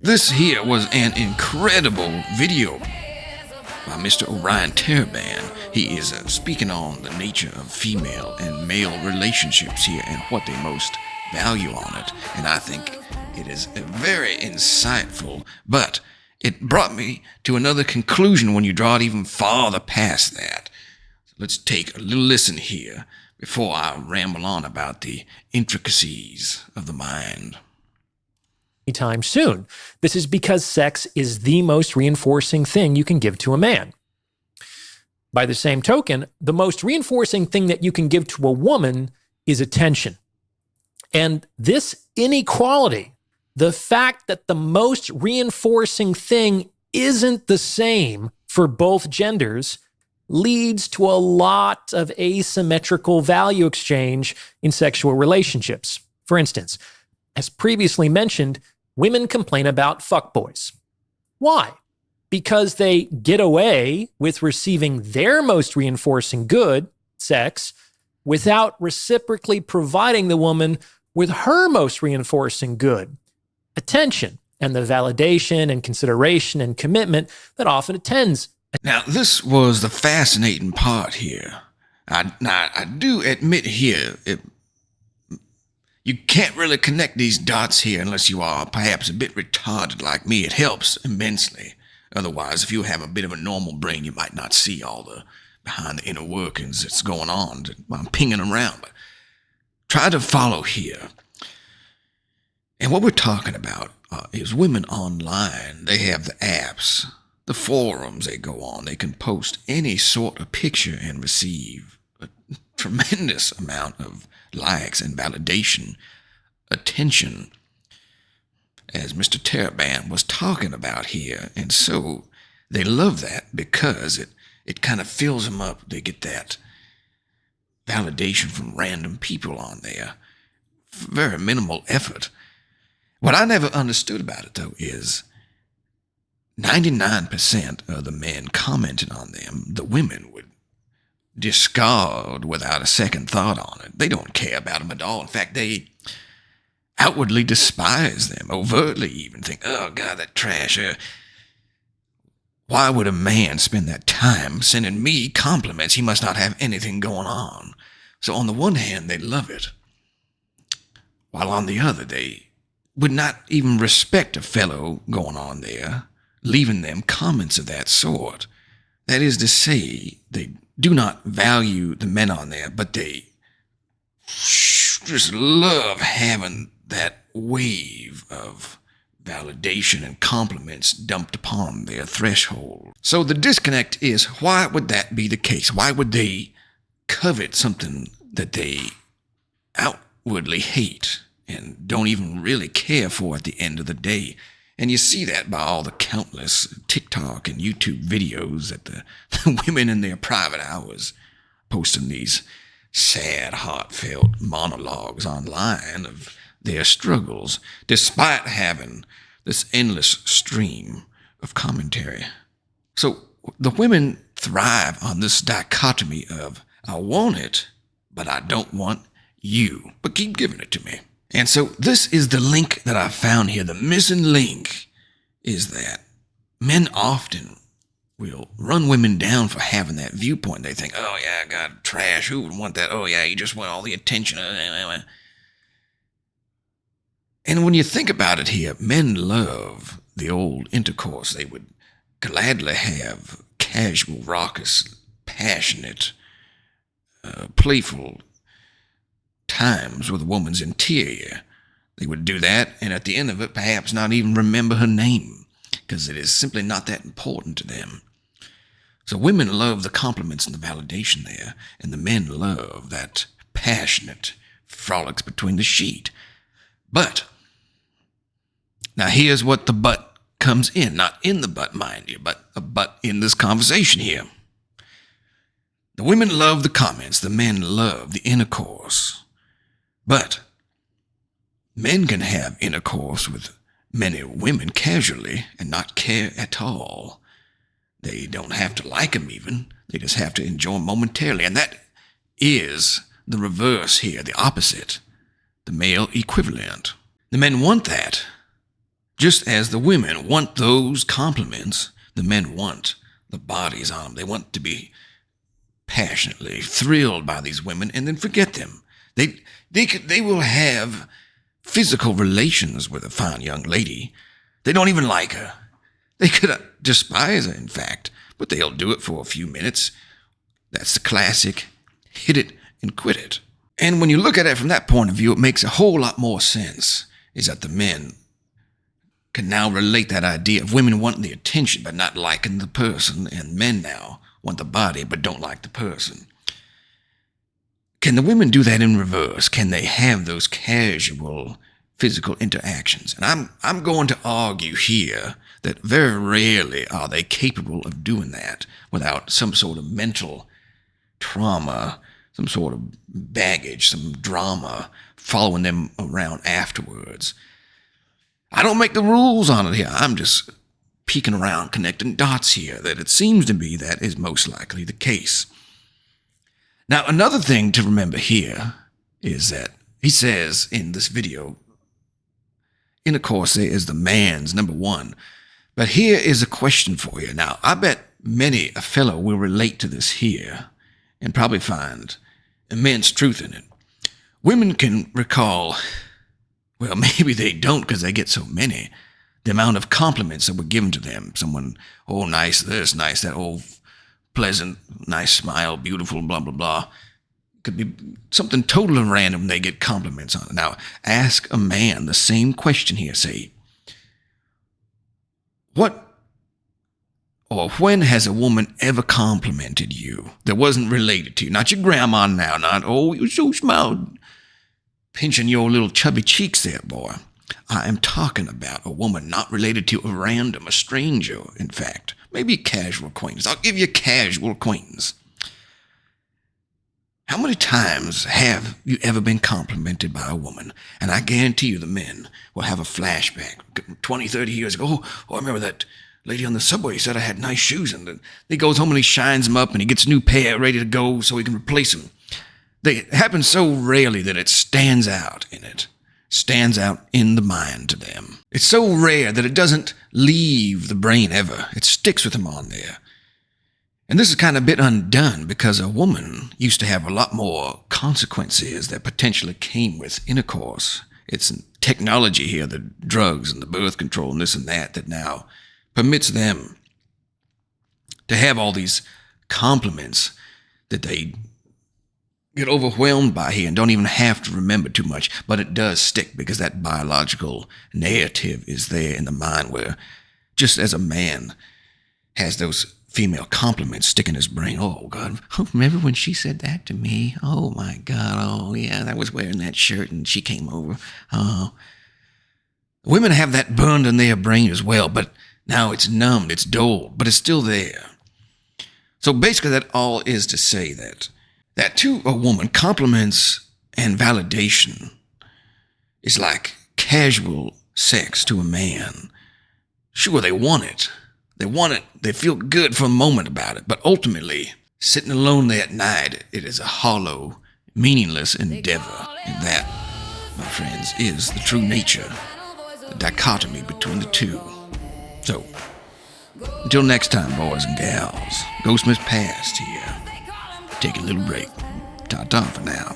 This here was an incredible video by Mr. Orion Taraban. He is speaking on the nature of female and male relationships here and what they most value on it. And I think it is very insightful, but it brought me to another conclusion when you draw it even farther past that. So let's take a little listen here before I ramble on about the intricacies of the mind. Anytime soon. This is because sex is the most reinforcing thing you can give to a man. By the same token, the most reinforcing thing that you can give to a woman is attention. And this inequality, the fact that the most reinforcing thing isn't the same for both genders, leads to a lot of asymmetrical value exchange in sexual relationships. For instance, as previously mentioned, women complain about fuckboys. Why? Because they get away with receiving their most reinforcing good, sex, without reciprocally providing the woman with her most reinforcing good, attention, and the validation and consideration and commitment that often attends. Now, this was the fascinating part here. I do admit here, you can't really connect these dots here unless you are perhaps a bit retarded like me. It helps immensely. Otherwise, if you have a bit of a normal brain, you might not see all the behind the inner workings that's going on while I'm pinging around. But try to follow here. And what we're talking about is women online. They have the apps, the forums they go on. They can post any sort of picture and receive a tremendous amount of likes and validation, attention, as Mr. Taraban was talking about here. And so they love that because it kind of fills them up. They get that validation from random people on there. Very minimal effort. What I never understood about it, though, is 99% of the men commenting on them, the women would discard without a second thought on it. They don't care about them at all. In fact, they outwardly despise them, overtly even think, oh, God, that trash. Why would a man spend that time sending me compliments? He must not have anything going on. So on the one hand, they love it, while on the other, they would not even respect a fellow going on there, leaving them comments of that sort. That is to say, they do not value the men on there, but they just love having that wave of validation and compliments dumped upon their threshold. So the disconnect is, why would that be the case? Why would they covet something that they outwardly hate and don't even really care for at the end of the day? And you see that by all the countless TikTok and YouTube videos that the women in their private hours posting these sad, heartfelt monologues online of their struggles, despite having this endless stream of commentary. So the women thrive on this dichotomy of, I want it, but I don't want you, but keep giving it to me. And so this is the link that I found here. The missing link is that men often will run women down for having that viewpoint. They think, oh, yeah, God, trash. Who would want that? Oh, yeah, you just want all the attention. And when you think about it here, men love the old intercourse. They would gladly have casual, raucous, passionate, playful times with a woman's interior. They would do that, and at the end of it, perhaps not even remember her name, because it is simply not that important to them. So women love the compliments and the validation there, and the men love that passionate frolics between the sheet. But, now here's what the but comes in. Not in the but, mind you, but a but in this conversation here. The women love the comments, the men love the intercourse. But men can have intercourse with many women casually and not care at all. They don't have to like them even. They just have to enjoy them momentarily. And that is the reverse here, the opposite, the male equivalent. The men want that. Just as the women want those compliments, the men want the bodies on them. They want to be passionately thrilled by these women and then forget them. They will have physical relations with a fine young lady. They don't even like her. They could despise her, in fact, but they'll do it for a few minutes. That's the classic hit it and quit it. And when you look at it from that point of view, it makes a whole lot more sense, is that the men can now relate that idea of women wanting the attention but not liking the person, and men now want the body but don't like the person. Can the women do that in reverse? Can they have those casual physical interactions? And I'm going to argue here that very rarely are they capable of doing that without some sort of mental trauma, some sort of baggage, some drama following them around afterwards. I don't make the rules on it here. I'm just peeking around, connecting dots here, that it seems to me that is most likely the case. Now, another thing to remember here is that he says in this video, intercourse is the man's number one. But here is a question for you. Now, I bet many a fellow will relate to this here and probably find immense truth in it. Women can recall, well, maybe they don't because they get so many, the amount of compliments that were given to them. Someone, oh, nice this, nice that, oh, pleasant, nice smile, beautiful, blah, blah, blah. Could be something totally random they get compliments on. Now, ask a man the same question here. Say, what or when has a woman ever complimented you that wasn't related to you? Not your grandma now, not, oh, you're so small, pinching your little chubby cheeks there, boy. I am talking about a woman not related to a random, a stranger, in fact. Maybe a casual acquaintance. I'll give you a casual acquaintance. How many times have you ever been complimented by a woman? And I guarantee you the men will have a flashback 20, 30 years ago. Oh, I remember that lady on the subway said I had nice shoes. And he goes home and he shines them up and he gets a new pair ready to go so he can replace them. They happen so rarely that it stands out in it. Stands out in the mind to them. It's so rare that it doesn't leave the brain ever. It sticks with them on there. And this is kind of a bit undone because a woman used to have a lot more consequences that potentially came with intercourse. It's technology here, the drugs and the birth control and this and that now permits them to have all these compliments that they get overwhelmed by here and don't even have to remember too much, but it does stick because that biological narrative is there in the mind where just as a man has those female compliments stick in his brain, oh God, remember when she said that to me? Oh my God, oh yeah, I was wearing that shirt and she came over. Oh. Women have that burned in their brain as well, but now it's numbed, it's dull, but it's still there. So basically that all is to say that to a woman, compliments and validation is like casual sex to a man. Sure, they want it. They feel good for a moment about it. But ultimately, sitting alone there at night, it is a hollow, meaningless endeavor. And that, my friends, is the true nature, the dichotomy between the two. So, until next time, boys and gals, GHOSTMAS past here. Take a little break. Ta-ta for now.